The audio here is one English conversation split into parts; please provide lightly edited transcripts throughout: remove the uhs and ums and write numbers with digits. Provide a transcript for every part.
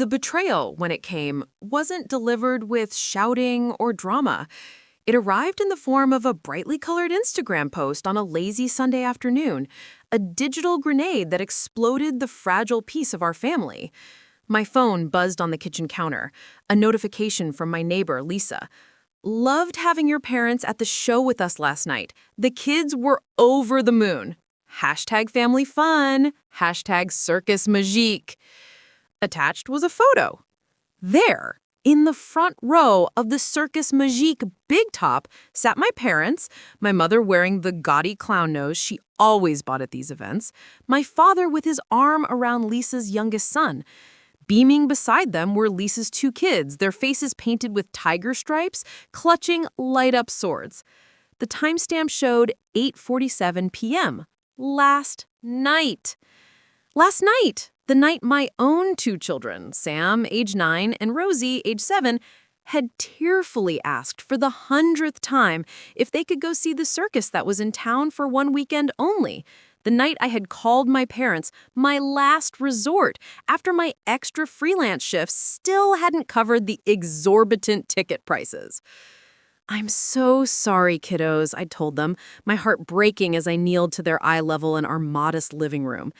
The betrayal, when it came, wasn't delivered with shouting or drama. It arrived in the form of a brightly colored Instagram post on a lazy Sunday afternoon, a digital grenade that exploded the fragile peace of our family. My phone buzzed on the kitchen counter, a notification from my neighbor, Lisa. Loved having your parents at the show with us last night. The kids were over the moon. Hashtag family fun. Hashtag circus magique. Attached was a photo. There, in the front row of the Circus Magique big top, sat my parents, my mother wearing the gaudy clown nose she always bought at these events, my father with his arm around Lisa's youngest son. Beaming beside them were Lisa's two kids, their faces painted with tiger stripes, clutching light-up swords. The timestamp showed 8:47 p.m. Last night. Last night, the night my own two children, Sam, age 9, and Rosie, age 7, had tearfully asked for the 100th time if they could go see the circus that was in town for one weekend only. The night I had called my parents my last resort after my extra freelance shifts still hadn't covered the exorbitant ticket prices. "I'm so sorry, kiddos," I told them, my heart breaking as I kneeled to their eye level in our modest living room.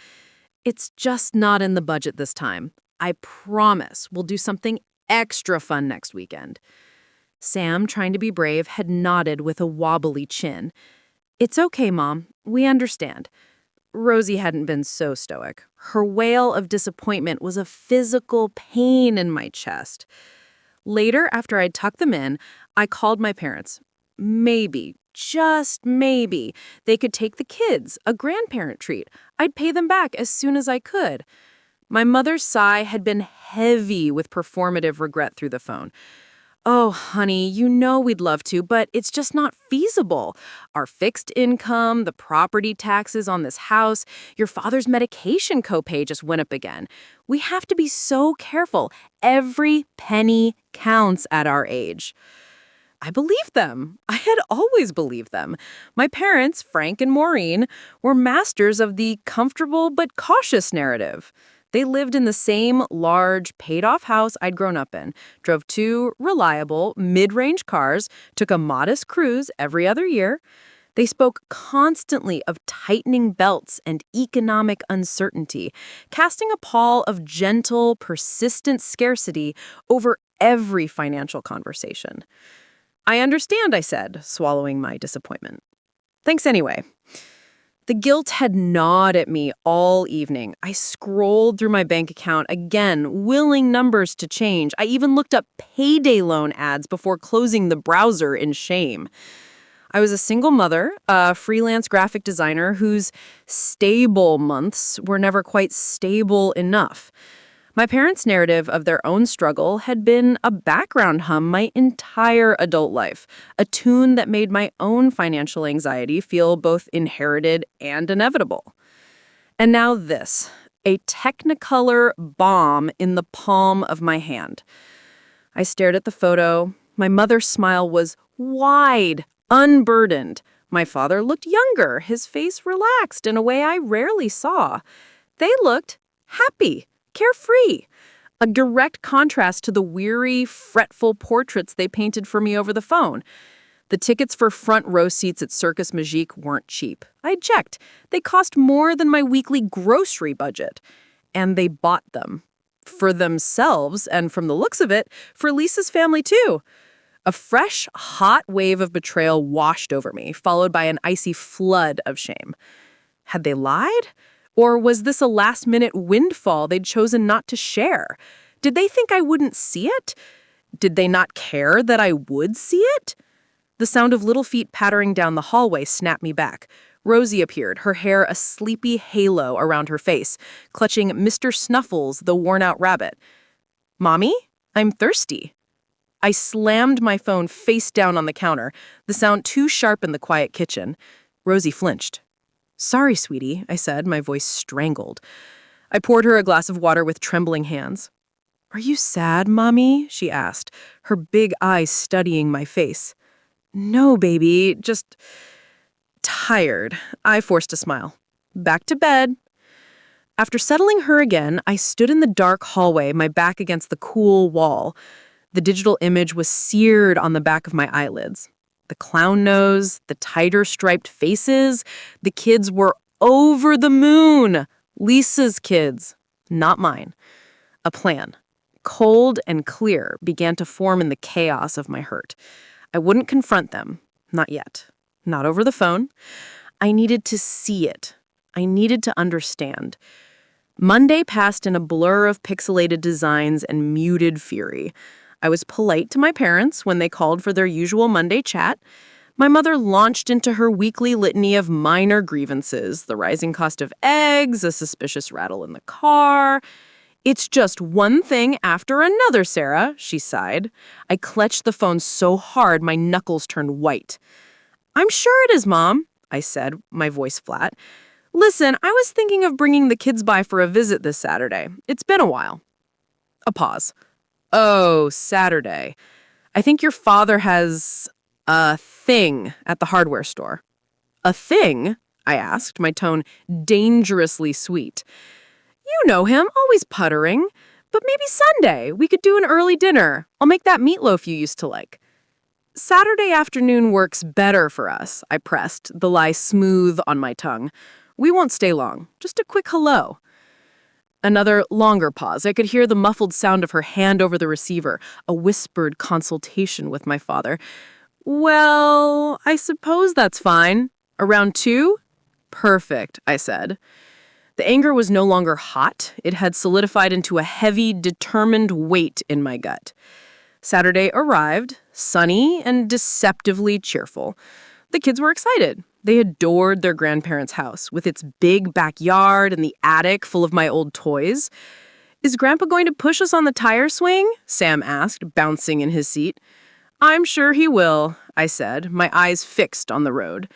"It's just not in the budget this time. I promise we'll do something extra fun next weekend." Sam, trying to be brave, had nodded with a wobbly chin. "It's okay, Mom. We understand." Rosie hadn't been so stoic. Her wail of disappointment was a physical pain in my chest. Later, after I'd tucked them in, I called my parents. Maybe, just maybe, they could take the kids, a grandparent treat. I'd pay them back as soon as I could. My mother's sigh had been heavy with performative regret through the phone. "Oh, honey, you know we'd love to, but it's just not feasible. Our fixed income, the property taxes on this house, your father's medication copay just went up again. We have to be so careful. Every penny counts at our age." I believed them. I had always believed them. My parents, Frank and Maureen, were masters of the comfortable but cautious narrative. They lived in the same large, paid-off house I'd grown up in, drove two reliable, mid-range cars, took a modest cruise every other year. They spoke constantly of tightening belts and economic uncertainty, casting a pall of gentle, persistent scarcity over every financial conversation. "I understand," I said, swallowing my disappointment. "Thanks anyway." The guilt had gnawed at me all evening. I scrolled through my bank account again, willing numbers to change. I even looked up payday loan ads before closing the browser in shame. I was a single mother, a freelance graphic designer whose stable months were never quite stable enough. My parents' narrative of their own struggle had been a background hum my entire adult life, a tune that made my own financial anxiety feel both inherited and inevitable. And now this, a Technicolor bomb in the palm of my hand. I stared at the photo. My mother's smile was wide, unburdened. My father looked younger, his face relaxed in a way I rarely saw. They looked happy. Carefree, a direct contrast to the weary, fretful portraits they painted for me over the phone. The tickets for front row seats at Circus Magique weren't cheap. I checked. They cost more than my weekly grocery budget. And they bought them. For themselves, and from the looks of it, for Lisa's family too. A fresh, hot wave of betrayal washed over me, followed by an icy flood of shame. Had they lied? Or was this a last-minute windfall they'd chosen not to share? Did they think I wouldn't see it? Did they not care that I would see it? The sound of little feet pattering down the hallway snapped me back. Rosie appeared, her hair a sleepy halo around her face, clutching Mr. Snuffles, the worn-out rabbit. "Mommy, I'm thirsty." I slammed my phone face down on the counter, the sound too sharp in the quiet kitchen. Rosie flinched. "Sorry, sweetie," I said, my voice strangled. I poured her a glass of water with trembling hands. "Are you sad, Mommy?" she asked, her big eyes studying my face. "No, baby, just tired." I forced a smile. "Back to bed." After settling her again, I stood in the dark hallway, my back against the cool wall. The digital image was seared on the back of my eyelids. The clown nose, the tighter striped faces, the kids were over the moon. Lisa's kids, not mine. A plan, cold and clear, began to form in the chaos of my hurt. I wouldn't confront them, not yet. Not over the phone. I needed to see it. I needed to understand. Monday passed in a blur of pixelated designs and muted fury. I was polite to my parents when they called for their usual Monday chat. My mother launched into her weekly litany of minor grievances, the rising cost of eggs, a suspicious rattle in the car. "It's just one thing after another, Sarah," she sighed. I clutched the phone so hard my knuckles turned white. "I'm sure it is, Mom," I said, my voice flat. "Listen, I was thinking of bringing the kids by for a visit this Saturday. It's been a while." A pause. "Oh, Saturday. I think your father has a thing at the hardware store." "A thing?" I asked, my tone dangerously sweet. "You know him, always puttering. But maybe Sunday. We could do an early dinner. I'll make that meatloaf you used to like." "Saturday afternoon works better for us," I pressed, the lie smooth on my tongue. "We won't stay long. Just a quick hello." Another longer pause. I could hear the muffled sound of her hand over the receiver, a whispered consultation with my father. "Well, I suppose that's fine. Around 2? "Perfect," I said. The anger was no longer hot. It had solidified into a heavy, determined weight in my gut. Saturday arrived, sunny and deceptively cheerful. The kids were excited. They adored their grandparents' house, with its big backyard and the attic full of my old toys. "Is Grandpa going to push us on the tire swing?" Sam asked, bouncing in his seat. "I'm sure he will," I said, my eyes fixed on the road.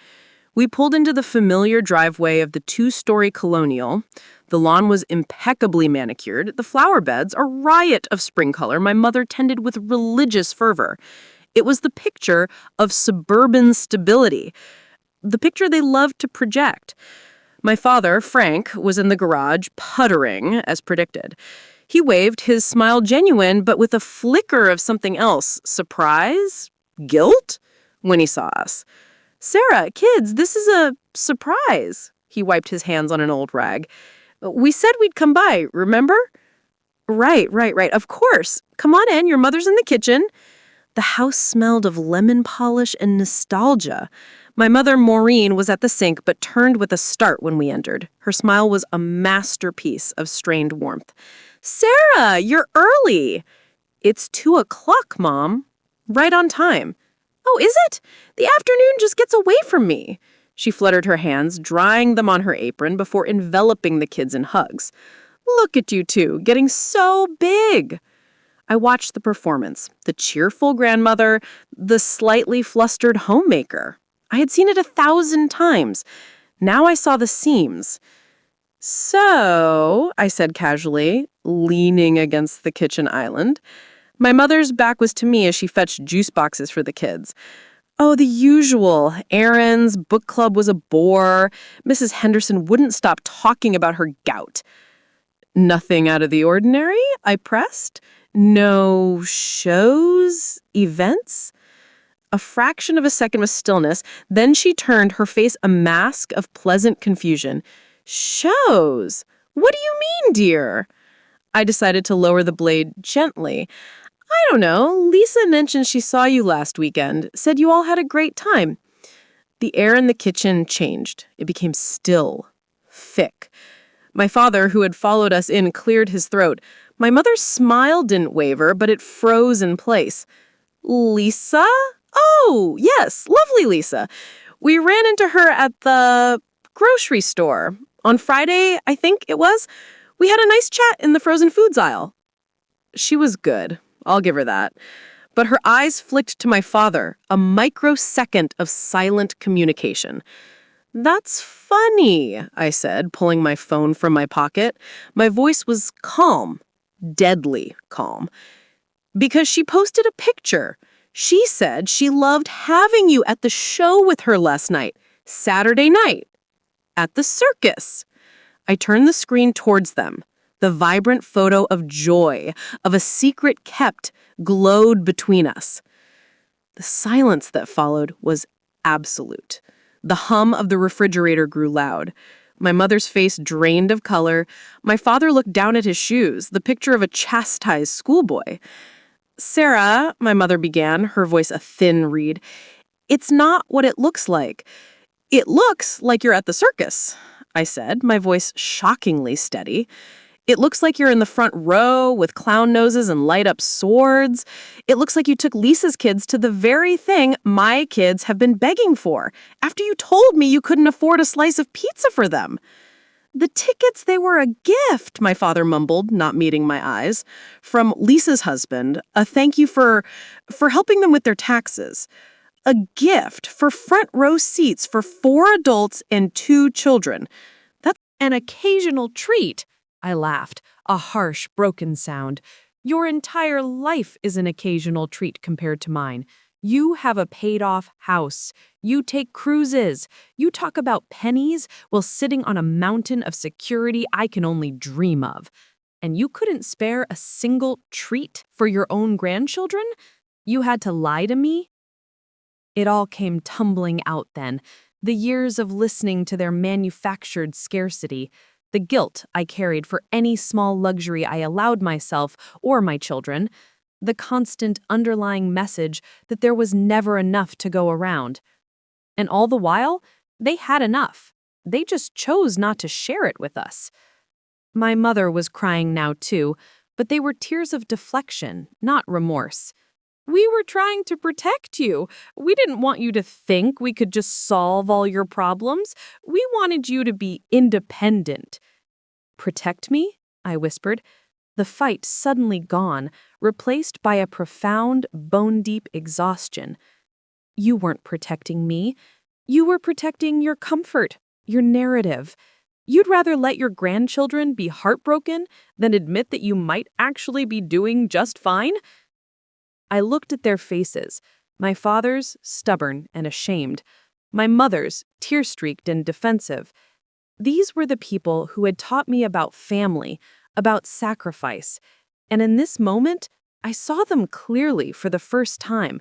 We pulled into the familiar driveway of the 2-story colonial. The lawn was impeccably manicured, the flower beds a riot of spring color my mother tended with religious fervor. It was the picture of suburban stability, the picture they loved to project. My father, Frank, was in the garage, puttering, as predicted. He waved, his smile genuine, but with a flicker of something else. Surprise? Guilt? When he saw us. "Sarah, kids, this is a surprise." He wiped his hands on an old rag. "We said we'd come by, remember?" Right. Of course. Come on in, your mother's in the kitchen." The house smelled of lemon polish and nostalgia. My mother, Maureen, was at the sink but turned with a start when we entered. Her smile was a masterpiece of strained warmth. "Sarah, you're early." "It's 2:00, Mom." "Right on time." "Oh, is it? The afternoon just gets away from me." She fluttered her hands, drying them on her apron before enveloping the kids in hugs. "Look at you two, getting so big." I watched the performance, the cheerful grandmother, the slightly flustered homemaker. I had seen it 1,000 times. Now I saw the seams. "So," I said casually, leaning against the kitchen island. My mother's back was to me as she fetched juice boxes for the kids. "Oh, the usual. Errands, book club was a bore. Mrs. Henderson wouldn't stop talking about her gout." "Nothing out of the ordinary?" I pressed. "No shows? Events?" A fraction of a second of stillness, then she turned, her face a mask of pleasant confusion. "Shows? What do you mean, dear?" I decided to lower the blade gently. "I don't know. Lisa mentioned she saw you last weekend, said you all had a great time." The air in the kitchen changed. It became still, thick. My father, who had followed us in, cleared his throat. My mother's smile didn't waver, but it froze in place. "Lisa? Oh, yes, lovely Lisa. We ran into her at the grocery store. On Friday, I think it was. We had a nice chat in the frozen foods aisle." She was good. I'll give her that. But her eyes flicked to my father, a microsecond of silent communication. "That's funny," I said, pulling my phone from my pocket. My voice was calm, deadly calm. "Because she posted a picture. She said she loved having you at the show with her last night, Saturday night, at the circus." I turned the screen towards them. The vibrant photo of joy, of a secret kept, glowed between us. The silence that followed was absolute. The hum of the refrigerator grew loud. My mother's face drained of color. My father looked down at his shoes, the picture of a chastised schoolboy. "Sarah," my mother began, her voice a thin reed, "it's not what it looks like. It looks like you're at the circus," I said, my voice shockingly steady. "It looks like you're in the front row with clown noses and light-up swords. It looks like you took Lisa's kids to the very thing my kids have been begging for, after you told me you couldn't afford a slice of pizza for them." "The tickets, they were a gift," my father mumbled, not meeting my eyes. "From Lisa's husband, a thank you for helping them with their taxes. A gift for front row seats for 4 adults and 2 children. That's an occasional treat." I laughed, a harsh, broken sound. "Your entire life is an occasional treat compared to mine. You have a paid-off house. You take cruises. You talk about pennies while sitting on a mountain of security I can only dream of. And you couldn't spare a single treat for your own grandchildren? You had to lie to me?" It all came tumbling out then. The years of listening to their manufactured scarcity, the guilt I carried for any small luxury I allowed myself or my children, the constant underlying message that there was never enough to go around. And all the while, they had enough. They just chose not to share it with us. My mother was crying now too, but they were tears of deflection, not remorse. "We were trying to protect you. We didn't want you to think we could just solve all your problems. We wanted you to be independent." "Protect me?" I whispered. The fight suddenly gone, replaced by a profound, bone-deep exhaustion. "You weren't protecting me. You were protecting your comfort, your narrative. You'd rather let your grandchildren be heartbroken than admit that you might actually be doing just fine?" I looked at their faces, my father's stubborn and ashamed, my mother's tear-streaked and defensive. These were the people who had taught me about family, about sacrifice, and in this moment, I saw them clearly for the first time,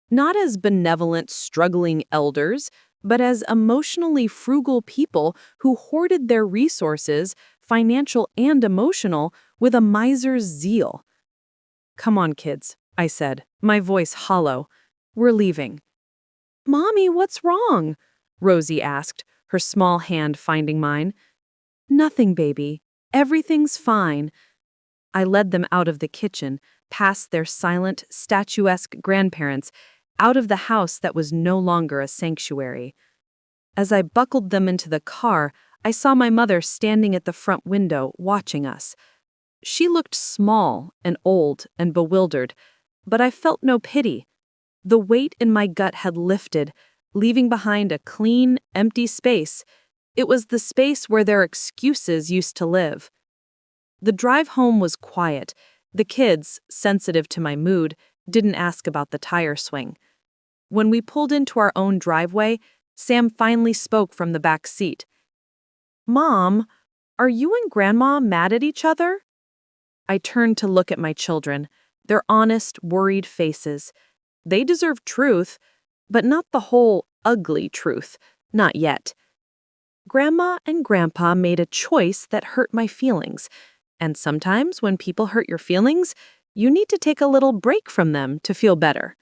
not as benevolent, struggling elders, but as emotionally frugal people who hoarded their resources, financial and emotional, with a miser's zeal. "Come on, kids," I said, my voice hollow. "We're leaving." "Mommy, what's wrong?" Rosie asked, her small hand finding mine. "Nothing, baby. Everything's fine." I led them out of the kitchen, past their silent, statuesque grandparents, out of the house that was no longer a sanctuary. As I buckled them into the car, I saw my mother standing at the front window, watching us. She looked small and old and bewildered, but I felt no pity. The weight in my gut had lifted, leaving behind a clean, empty space. It was the space where their excuses used to live. The drive home was quiet. The kids, sensitive to my mood, didn't ask about the tire swing. When we pulled into our own driveway, Sam finally spoke from the back seat. "Mom, are you and Grandma mad at each other?" I turned to look at my children, their honest, worried faces. They deserved truth, but not the whole, ugly truth, not yet. "Grandma and Grandpa made a choice that hurt my feelings, and sometimes when people hurt your feelings, you need to take a little break from them to feel better."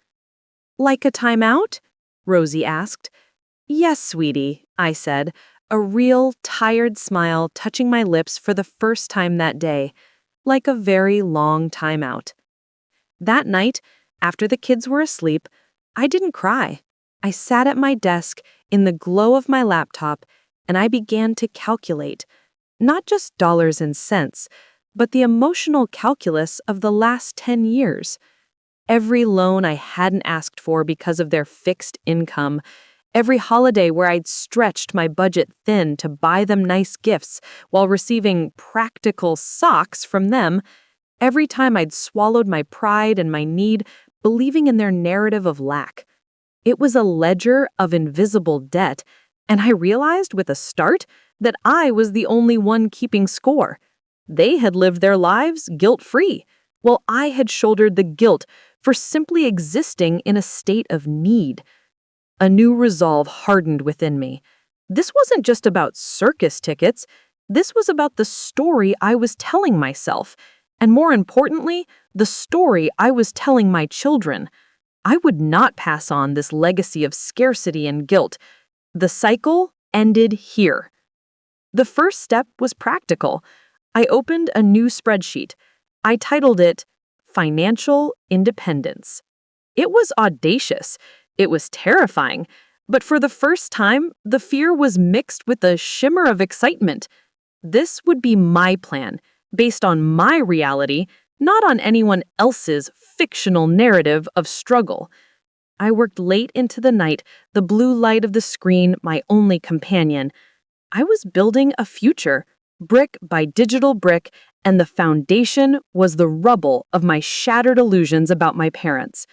"Like a timeout?" Rosie asked. "Yes, sweetie," I said, a real, tired smile touching my lips for the first time that day, like a very long timeout. That night, after the kids were asleep, I didn't cry. I sat at my desk in the glow of my laptop, and I began to calculate, not just dollars and cents, but the emotional calculus of the last 10 years. Every loan I hadn't asked for because of their fixed income, every holiday where I'd stretched my budget thin to buy them nice gifts while receiving practical socks from them, every time I'd swallowed my pride and my need, believing in their narrative of lack. It was a ledger of invisible debt, And I realized with a start that I was the only one keeping score. They had lived their lives guilt-free, while I had shouldered the guilt for simply existing in a state of need. A new resolve hardened within me. This wasn't just about circus tickets. This was about the story I was telling myself, and more importantly, the story I was telling my children. I would not pass on this legacy of scarcity and guilt. The cycle ended here. The first step was practical. I opened a new spreadsheet. I titled it Financial Independence. It was audacious. It was terrifying. But for the first time, the fear was mixed with a shimmer of excitement. This would be my plan, based on my reality, not on anyone else's fictional narrative of struggle. I worked late into the night, the blue light of the screen my only companion. I was building a future, brick by digital brick, and the foundation was the rubble of my shattered illusions about my parents.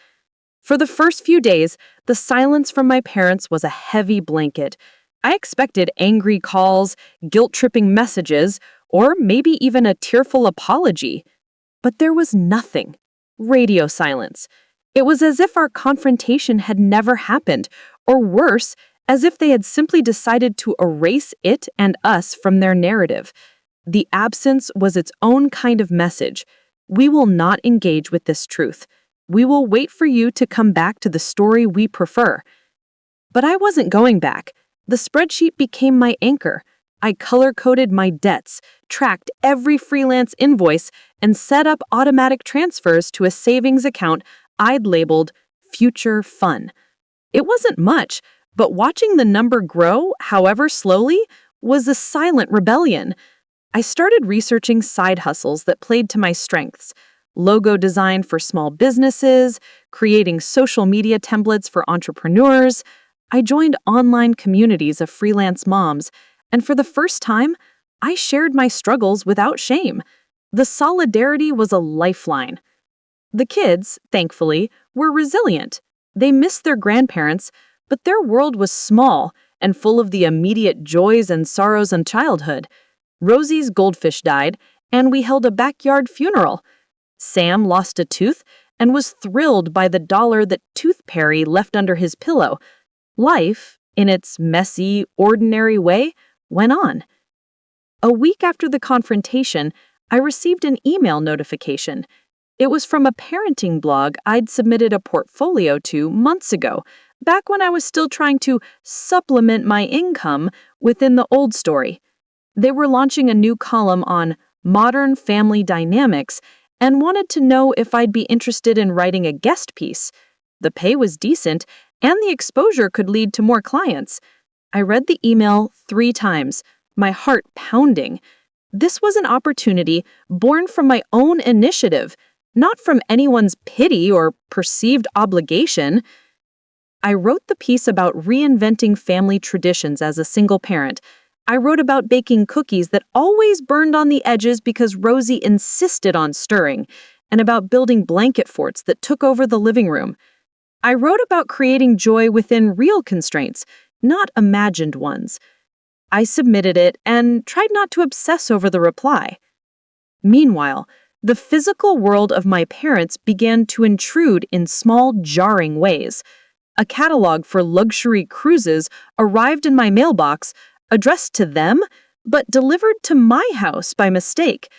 For the first few days, the silence from my parents was a heavy blanket. I expected angry calls, guilt-tripping messages, or maybe even a tearful apology. But there was nothing. Radio silence. It was as if our confrontation had never happened, or worse, as if they had simply decided to erase it and us from their narrative. The absence was its own kind of message. We will not engage with this truth. We will wait for you to come back to the story we prefer. But I wasn't going back. The spreadsheet became my anchor. I color-coded my debts, tracked every freelance invoice, and set up automatic transfers to a savings account I'd labeled Future Fun. It wasn't much, but watching the number grow, however slowly, was a silent rebellion. I started researching side hustles that played to my strengths: logo design for small businesses, creating social media templates for entrepreneurs. I joined online communities of freelance moms, and for the first time, I shared my struggles without shame. The solidarity was a lifeline. The kids, thankfully, were resilient. They missed their grandparents, but their world was small and full of the immediate joys and sorrows in childhood. Rosie's goldfish died, and we held a backyard funeral. Sam lost a tooth and was thrilled by the dollar that Tooth Perry left under his pillow. Life, in its messy, ordinary way, went on. A week after the confrontation, I received an email notification. It was from a parenting blog I'd submitted a portfolio to months ago, back when I was still trying to supplement my income within the old story. They were launching a new column on modern family dynamics and wanted to know if I'd be interested in writing a guest piece. The pay was decent, and the exposure could lead to more clients. I read the email 3 times, my heart pounding. This was an opportunity born from my own initiative, not from anyone's pity or perceived obligation. I wrote the piece about reinventing family traditions as a single parent. I wrote about baking cookies that always burned on the edges because Rosie insisted on stirring, and about building blanket forts that took over the living room. I wrote about creating joy within real constraints, not imagined ones. I submitted it and tried not to obsess over the reply. Meanwhile, the physical world of my parents began to intrude in small, jarring ways. A catalog for luxury cruises arrived in my mailbox, addressed to them, but delivered to my house by mistake.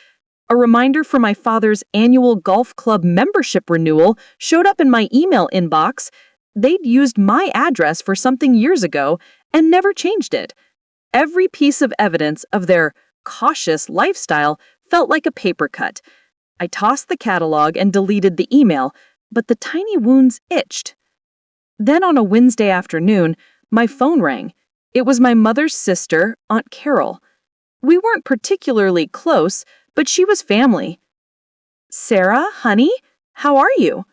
A reminder for my father's annual golf club membership renewal showed up in my email inbox. They'd used my address for something years ago and never changed it. Every piece of evidence of their cautious lifestyle felt like a paper cut. I tossed the catalog and deleted the email, but the tiny wounds itched. Then on a Wednesday afternoon, my phone rang. It was my mother's sister, Aunt Carol. We weren't particularly close, but she was family. "Sarah, honey, how are you?"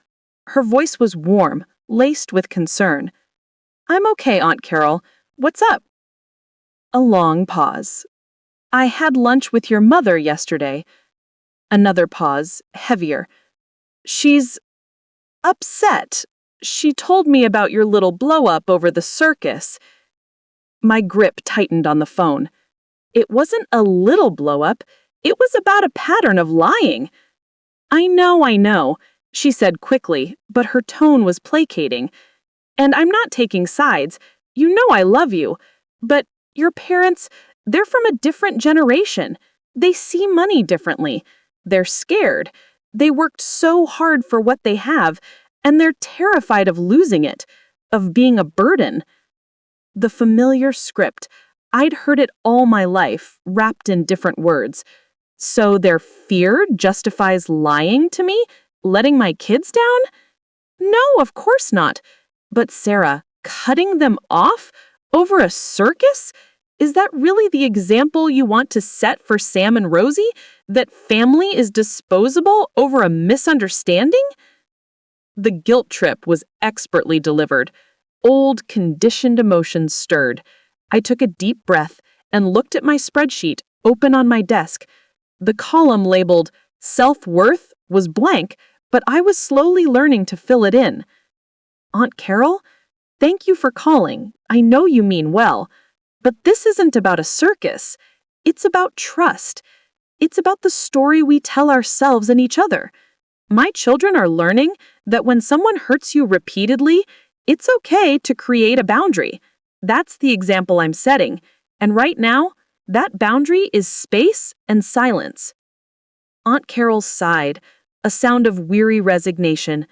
Her voice was warm, laced with concern. "I'm okay, Aunt Carol. What's up?" A long pause. "I had lunch with your mother yesterday." Another pause, heavier. "She's upset. She told me about your little blow-up over the circus." My grip tightened on the phone. It wasn't a little blow-up. It was about a pattern of lying. I know, she said quickly, but her tone was placating. And I'm not taking sides. You know I love you. But your parents, they're from a different generation. They see money differently. They're scared. They worked so hard for what they have, and they're terrified of losing it, of being a burden. The familiar script, I'd heard it all my life, wrapped in different words. So their fear justifies lying to me? Letting my kids down? No, of course not. But Sarah, cutting them off over a circus? Is that really the example you want to set for Sam and Rosie? That family is disposable over a misunderstanding? The guilt trip was expertly delivered. Old, conditioned emotions stirred. I took a deep breath and looked at my spreadsheet open on my desk. The column labeled self-worth was blank, but I was slowly learning to fill it in. Aunt Carol, thank you for calling. I know you mean well. But this isn't about a circus. It's about trust. It's about the story we tell ourselves and each other. My children are learning that when someone hurts you repeatedly, it's okay to create a boundary. That's the example I'm setting. And right now, that boundary is space and silence. Aunt Carol sighed, a sound of weary resignation.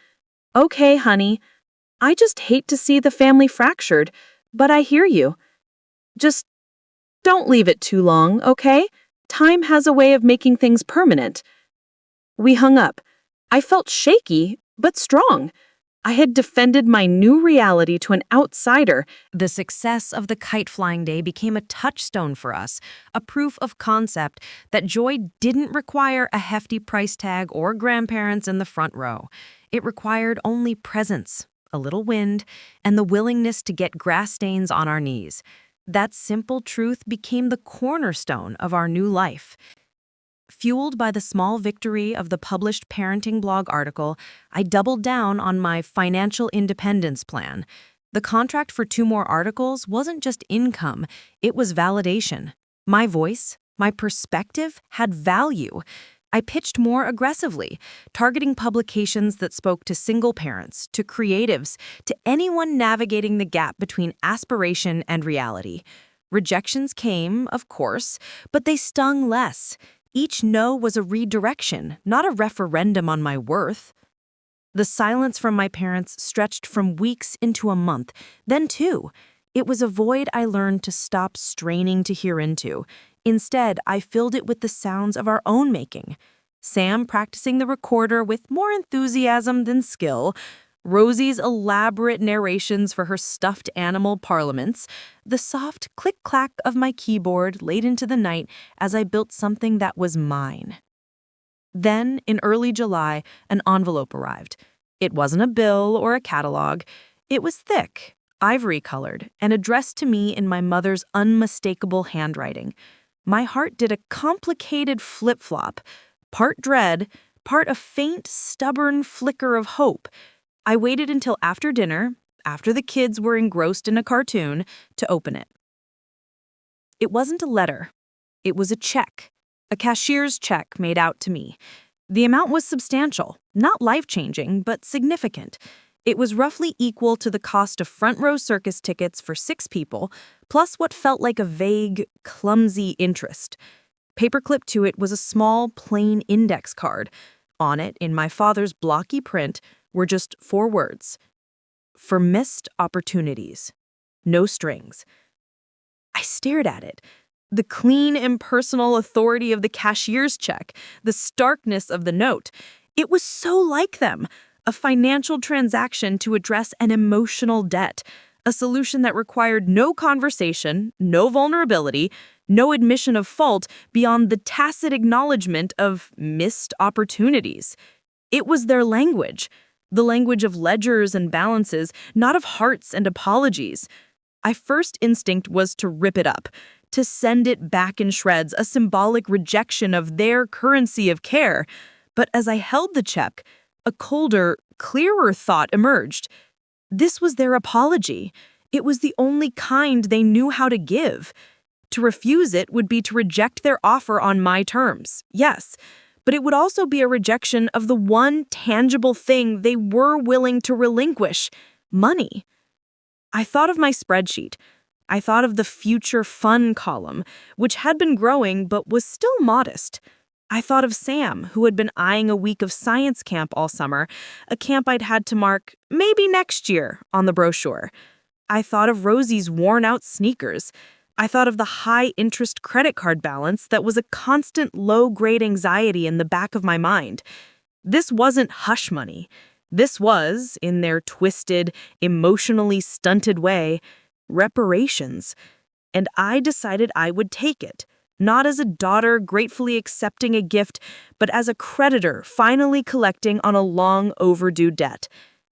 Okay, honey. I just hate to see the family fractured, but I hear you. Just don't leave it too long, okay? Time has a way of making things permanent. We hung up. I felt shaky, but strong. I had defended my new reality to an outsider. The success of the kite-flying day became a touchstone for us, a proof of concept that joy didn't require a hefty price tag or grandparents in the front row. It required only presence, a little wind, and the willingness to get grass stains on our knees. That simple truth became the cornerstone of our new life. Fueled by the small victory of the published parenting blog article, I doubled down on my financial independence plan. The contract for 2 more articles wasn't just income, it was validation. My voice, my perspective had value. I pitched more aggressively, targeting publications that spoke to single parents, to creatives, to anyone navigating the gap between aspiration and reality. Rejections came, of course, but they stung less. Each no was a redirection, not a referendum on my worth. The silence from my parents stretched from weeks into a month, then 2. It was a void I learned to stop straining to hear into. Instead, I filled it with the sounds of our own making. Sam practicing the recorder with more enthusiasm than skill, Rosie's elaborate narrations for her stuffed animal parliaments, the soft click-clack of my keyboard late into the night as I built something that was mine. Then, in early July, an envelope arrived. It wasn't a bill or a catalog. It was thick, ivory-colored, and addressed to me in my mother's unmistakable handwriting. My heart did a complicated flip-flop, part dread, part a faint, stubborn flicker of hope. I waited until after dinner, after the kids were engrossed in a cartoon, to open it. It wasn't a letter. It was a check, a cashier's check made out to me. The amount was substantial, not life-changing, but significant. It was roughly equal to the cost of front-row circus tickets for 6 people, plus what felt like a vague, clumsy interest. Paperclipped to it was a small, plain index card. On it, in my father's blocky print, were just 4 words. For missed opportunities. No strings. I stared at it. The clean, impersonal authority of the cashier's check, the starkness of the note. It was so like them. A financial transaction to address an emotional debt, a solution that required no conversation, no vulnerability, no admission of fault beyond the tacit acknowledgement of missed opportunities. It was their language, the language of ledgers and balances, not of hearts and apologies. My first instinct was to rip it up, to send it back in shreds, a symbolic rejection of their currency of care. But as I held the check, a colder, clearer thought emerged. This was their apology. It was the only kind they knew how to give. To refuse it would be to reject their offer on my terms, yes, but it would also be a rejection of the one tangible thing they were willing to relinquish: money. I thought of my spreadsheet. I thought of the future fun column, which had been growing but was still modest. I thought of Sam, who had been eyeing a week of science camp all summer, a camp I'd had to mark maybe next year on the brochure. I thought of Rosie's worn-out sneakers. I thought of the high-interest credit card balance that was a constant low-grade anxiety in the back of my mind. This wasn't hush money. This was, in their twisted, emotionally stunted way, reparations. And I decided I would take it, not as a daughter gratefully accepting a gift, but as a creditor finally collecting on a long overdue debt.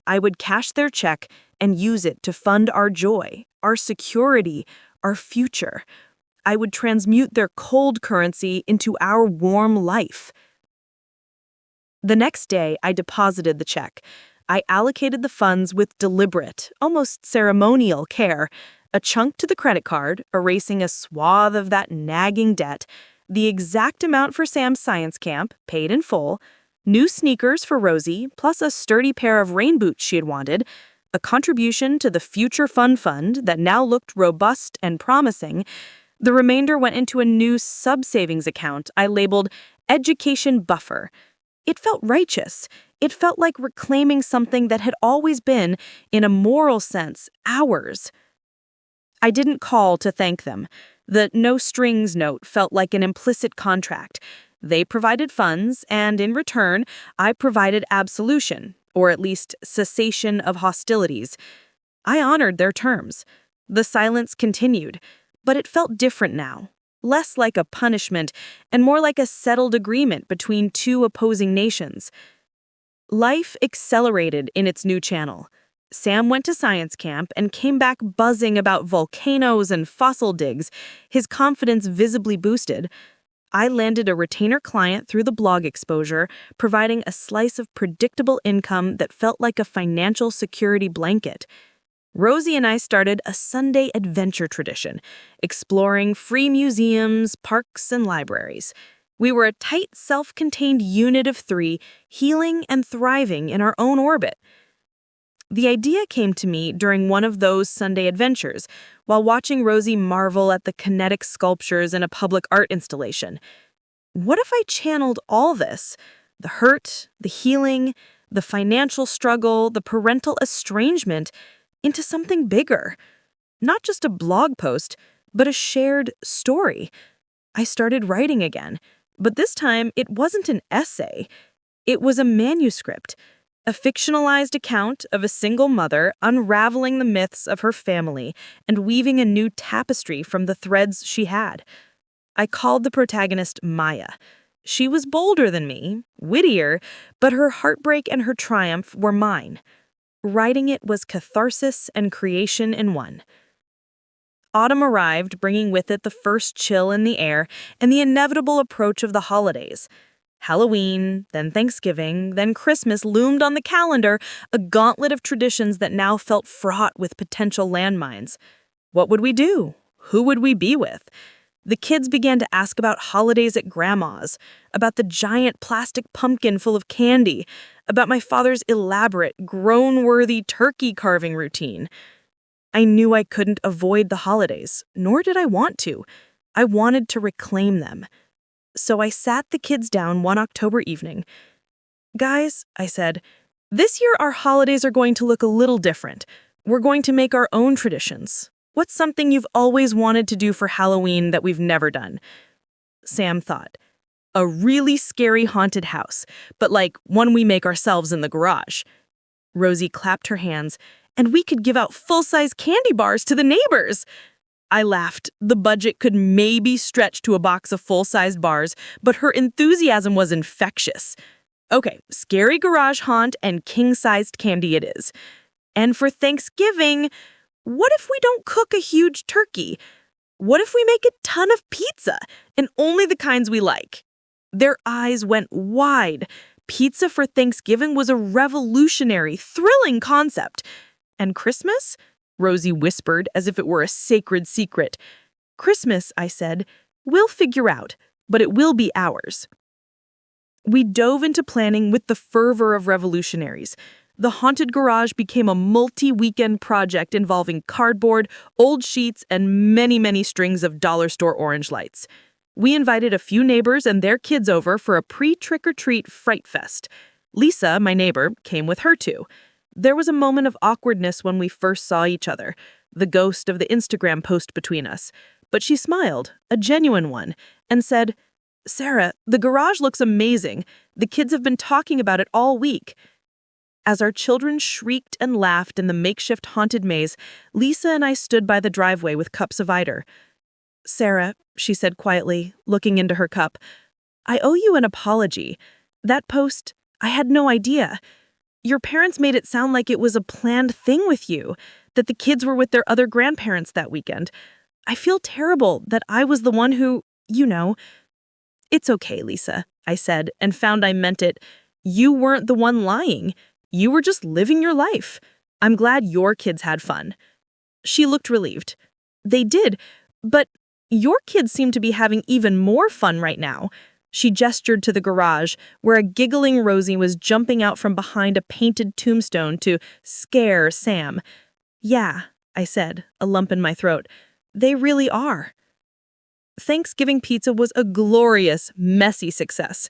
I would cash their check and use it to fund our joy, our security, our future. I would transmute their cold currency into our warm life. The next day, I deposited the check. I allocated the funds with deliberate, almost ceremonial care, a chunk to the credit card, erasing a swath of that nagging debt, the exact amount for Sam's science camp, paid in full, new sneakers for Rosie, plus a sturdy pair of rain boots she had wanted, a contribution to the Future Fun Fund that now looked robust and promising. The remainder went into a new sub-savings account I labeled Education Buffer. It felt righteous. It felt like reclaiming something that had always been, in a moral sense, ours. I didn't call to thank them. The no-strings note felt like an implicit contract. They provided funds, and in return, I provided absolution, or at least cessation of hostilities. I honored their terms. The silence continued, but it felt different now. Less like a punishment and more like a settled agreement between two opposing nations. Life accelerated in its new channel. Sam went to science camp and came back buzzing about volcanoes and fossil digs, his confidence visibly boosted. I landed a retainer client through the blog exposure, providing a slice of predictable income that felt like a financial security blanket. Rosie and I started a Sunday adventure tradition, exploring free museums, parks, and libraries. We were a tight, self-contained unit of three, healing and thriving in our own orbit. The idea came to me during one of those Sunday adventures, while watching Rosie marvel at the kinetic sculptures in a public art installation. What if I channeled all this, the hurt, the healing, the financial struggle, the parental estrangement, into something bigger? Not just a blog post, but a shared story. I started writing again, but this time it wasn't an essay. It was a manuscript, a fictionalized account of a single mother unraveling the myths of her family and weaving a new tapestry from the threads she had. I called the protagonist Maya. She was bolder than me, wittier, but her heartbreak and her triumph were mine. Writing it was catharsis and creation in one. Autumn arrived, bringing with it the first chill in the air and the inevitable approach of the holidays. Halloween, then Thanksgiving, then Christmas loomed on the calendar, a gauntlet of traditions that now felt fraught with potential landmines. What would we do? Who would we be with? The kids began to ask about holidays at Grandma's, about the giant plastic pumpkin full of candy, about my father's elaborate, groan-worthy turkey carving routine. I knew I couldn't avoid the holidays, nor did I want to. I wanted to reclaim them. So I sat the kids down one October evening. "Guys," I said, "this year our holidays are going to look a little different. We're going to make our own traditions. What's something you've always wanted to do for Halloween that we've never done?" Sam thought. "A really scary haunted house, but like one we make ourselves in the garage." Rosie clapped her hands. "And we could give out full-size candy bars to the neighbors." I laughed. The budget could maybe stretch to a box of full-sized bars, but her enthusiasm was infectious. "Okay, scary garage haunt and king-sized candy it is. And for Thanksgiving, what if we don't cook a huge turkey? What if we make a ton of pizza, and only the kinds we like?" Their eyes went wide. Pizza for Thanksgiving was a revolutionary, thrilling concept. And Christmas? Rosie whispered as if it were a sacred secret. Christmas, I said. We'll figure out, but it will be ours. We dove into planning with the fervor of revolutionaries. The haunted garage became a multi-weekend project involving cardboard, old sheets, and many, many strings of dollar store orange lights. We invited a few neighbors and their kids over for a pre-trick-or-treat fright fest. Lisa, my neighbor, came with her too. There was a moment of awkwardness when we first saw each other, the ghost of the Instagram post between us. But she smiled, a genuine one, and said, Sarah, the garage looks amazing. The kids have been talking about it all week. As our children shrieked and laughed in the makeshift haunted maze, Lisa and I stood by the driveway with cups of cider. Sarah, she said quietly, looking into her cup, I owe you an apology. That post, I had no idea. Your parents made it sound like it was a planned thing with you, that the kids were with their other grandparents that weekend. I feel terrible that I was the one who, It's okay, Lisa, I said, and found I meant it. You weren't the one lying. You were just living your life. I'm glad your kids had fun. She looked relieved. They did, but your kids seem to be having even more fun right now. She gestured to the garage, where a giggling Rosie was jumping out from behind a painted tombstone to scare Sam. Yeah, I said, a lump in my throat. They really are. Thanksgiving pizza was a glorious, messy success.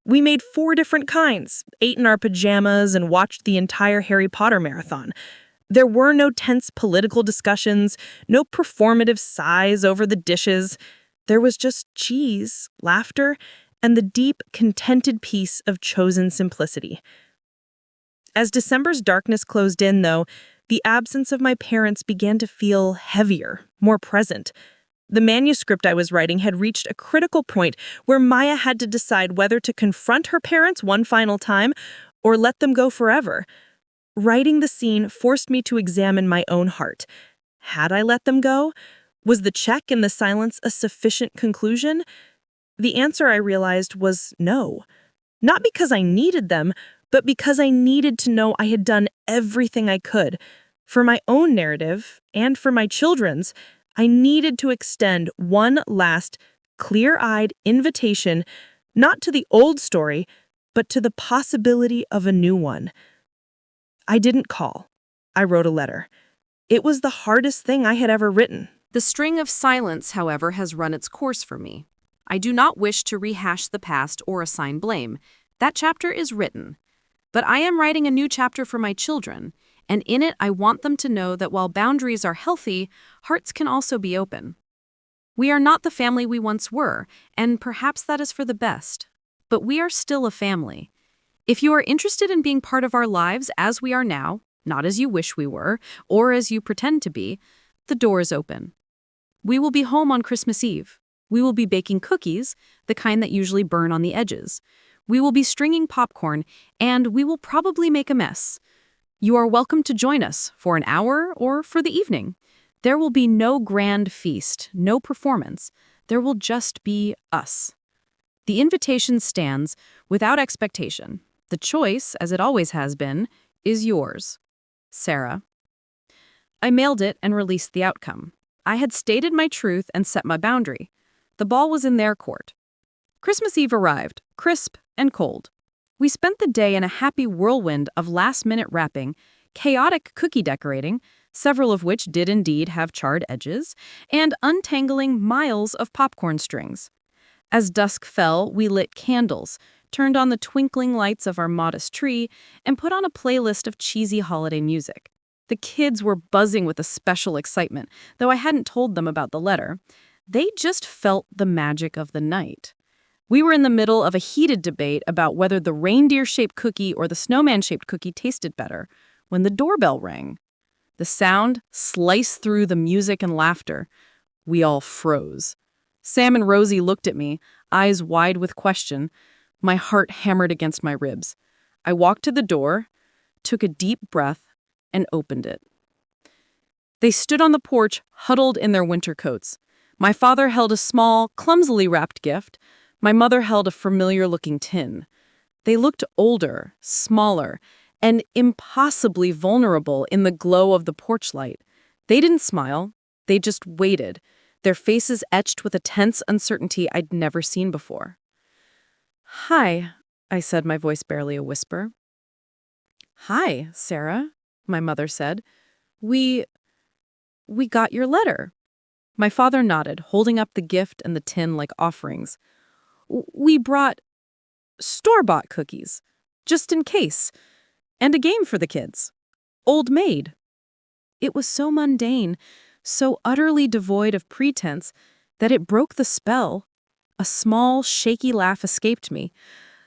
We made 4 different kinds, ate in our pajamas, and watched the entire Harry Potter marathon. There were no tense political discussions, no performative sighs over the dishes. There was just cheese, laughter, and the deep, contented peace of chosen simplicity. As December's darkness closed in, though, the absence of my parents began to feel heavier, more present. The manuscript I was writing had reached a critical point where Maya had to decide whether to confront her parents one final time or let them go forever. Writing the scene forced me to examine my own heart. Had I let them go? Was the check in the silence a sufficient conclusion? The answer, I realized, was no. Not because I needed them, but because I needed to know I had done everything I could. For my own narrative, and for my children's, I needed to extend one last, clear-eyed invitation, not to the old story, but to the possibility of a new one. I didn't call. I wrote a letter. It was the hardest thing I had ever written. The string of silence, however, has run its course for me. I do not wish to rehash the past or assign blame. That chapter is written. But I am writing a new chapter for my children, and in it I want them to know that while boundaries are healthy, hearts can also be open. We are not the family we once were, and perhaps that is for the best. But we are still a family. If you are interested in being part of our lives as we are now, not as you wish we were, or as you pretend to be, the door is open. We will be home on Christmas Eve. We will be baking cookies, the kind that usually burn on the edges. We will be stringing popcorn, and we will probably make a mess. You are welcome to join us for an hour or for the evening. There will be no grand feast, no performance. There will just be us. The invitation stands without expectation. The choice, as it always has been, is yours. Sarah. I mailed it and released the outcome. I had stated my truth and set my boundary. The ball was in their court. Christmas Eve arrived, crisp and cold. We spent the day in a happy whirlwind of last-minute wrapping, chaotic cookie decorating, several of which did indeed have charred edges, and untangling miles of popcorn strings. As dusk fell, we lit candles, turned on the twinkling lights of our modest tree, and put on a playlist of cheesy holiday music. The kids were buzzing with a special excitement, though I hadn't told them about the letter. They just felt the magic of the night. We were in the middle of a heated debate about whether the reindeer-shaped cookie or the snowman-shaped cookie tasted better when the doorbell rang. The sound sliced through the music and laughter. We all froze. Sam and Rosie looked at me, eyes wide with question. My heart hammered against my ribs. I walked to the door, took a deep breath, and opened it. They stood on the porch, huddled in their winter coats. My father held a small, clumsily wrapped gift. My mother held a familiar-looking tin. They looked older, smaller, and impossibly vulnerable in the glow of the porch light. They didn't smile. They just waited, their faces etched with a tense uncertainty I'd never seen before. "Hi," I said, my voice barely a whisper. "Hi, Sarah," my mother said. We got your letter." My father nodded, holding up the gift and the tin like offerings. "We brought store-bought cookies, just in case, and a game for the kids. Old Maid." It was so mundane, so utterly devoid of pretense, that it broke the spell. A small, shaky laugh escaped me.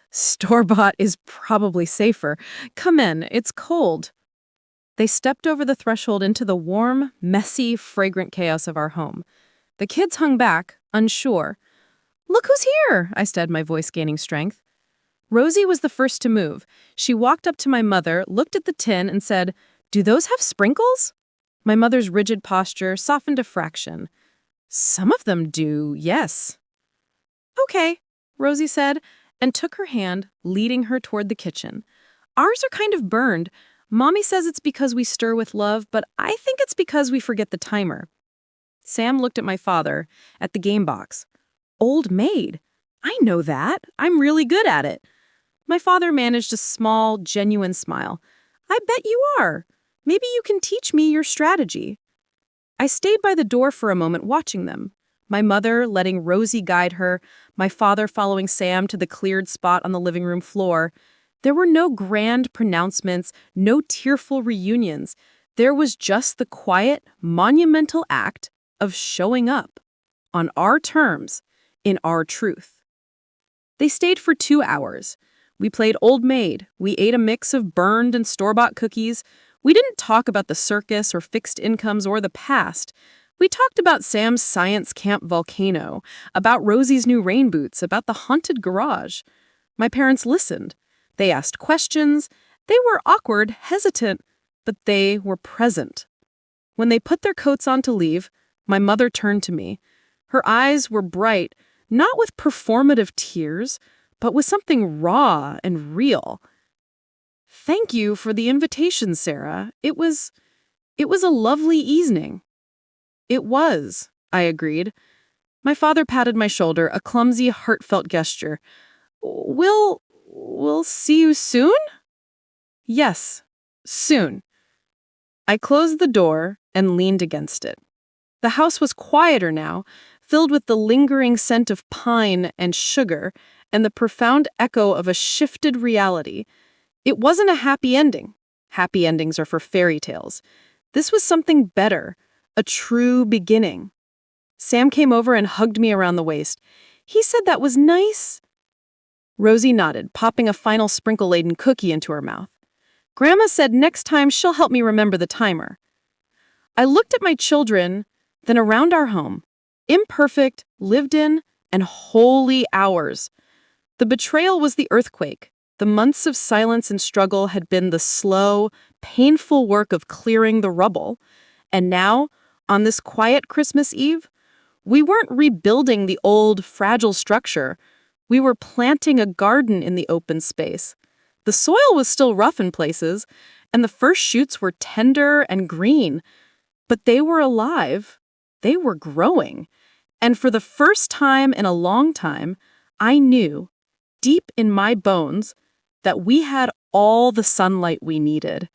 "Store-bought is probably safer. Come in, it's cold." They stepped over the threshold into the warm, messy, fragrant chaos of our home. The kids hung back, unsure. "Look who's here," I said, my voice gaining strength. Rosie was the first to move. She walked up to my mother, looked at the tin, and said, "Do those have sprinkles?" My mother's rigid posture softened a fraction. "Some of them do, yes." "Okay," Rosie said, and took her hand, leading her toward the kitchen. "Ours are kind of burned. Mommy says it's because we stir with love, but I think it's because we forget the timer." Sam looked at my father, at the game box. "Old Maid. I know that. I'm really good at it." My father managed a small, genuine smile. "I bet you are. Maybe you can teach me your strategy." I stayed by the door for a moment watching them, my mother letting Rosie guide her, my father following Sam to the cleared spot on the living room floor. There were no grand pronouncements, no tearful reunions. There was just the quiet, monumental act of showing up, on our terms, in our truth. They stayed for 2 hours. We played Old Maid. We ate a mix of burned and store-bought cookies. We didn't talk about the circus or fixed incomes or the past. We talked about Sam's science camp volcano, about Rosie's new rain boots, about the haunted garage. My parents listened. They asked questions. They were awkward, hesitant, but they were present. When they put their coats on to leave, my mother turned to me. Her eyes were bright, not with performative tears, but with something raw and real. "Thank you for the invitation, Sarah. It was a lovely evening." "It was," I agreed. My father patted my shoulder, a clumsy, heartfelt gesture. We'll see you soon?" "Yes, soon." I closed the door and leaned against it. The house was quieter now, filled with the lingering scent of pine and sugar and the profound echo of a shifted reality. It wasn't a happy ending. Happy endings are for fairy tales. This was something better, a true beginning. Sam came over and hugged me around the waist. He said that was nice. Rosie nodded, popping a final sprinkle-laden cookie into her mouth. Grandma said next time she'll help me remember the timer. I looked at my children, then around our home. Imperfect, lived in, and wholly ours. The betrayal was the earthquake. The months of silence and struggle had been the slow, painful work of clearing the rubble. And now, on this quiet Christmas Eve, we weren't rebuilding the old, fragile structure. We were planting a garden in the open space. The soil was still rough in places, and the first shoots were tender and green. But they were alive. They were growing. And for the first time in a long time, I knew, deep in my bones, that we had all the sunlight we needed.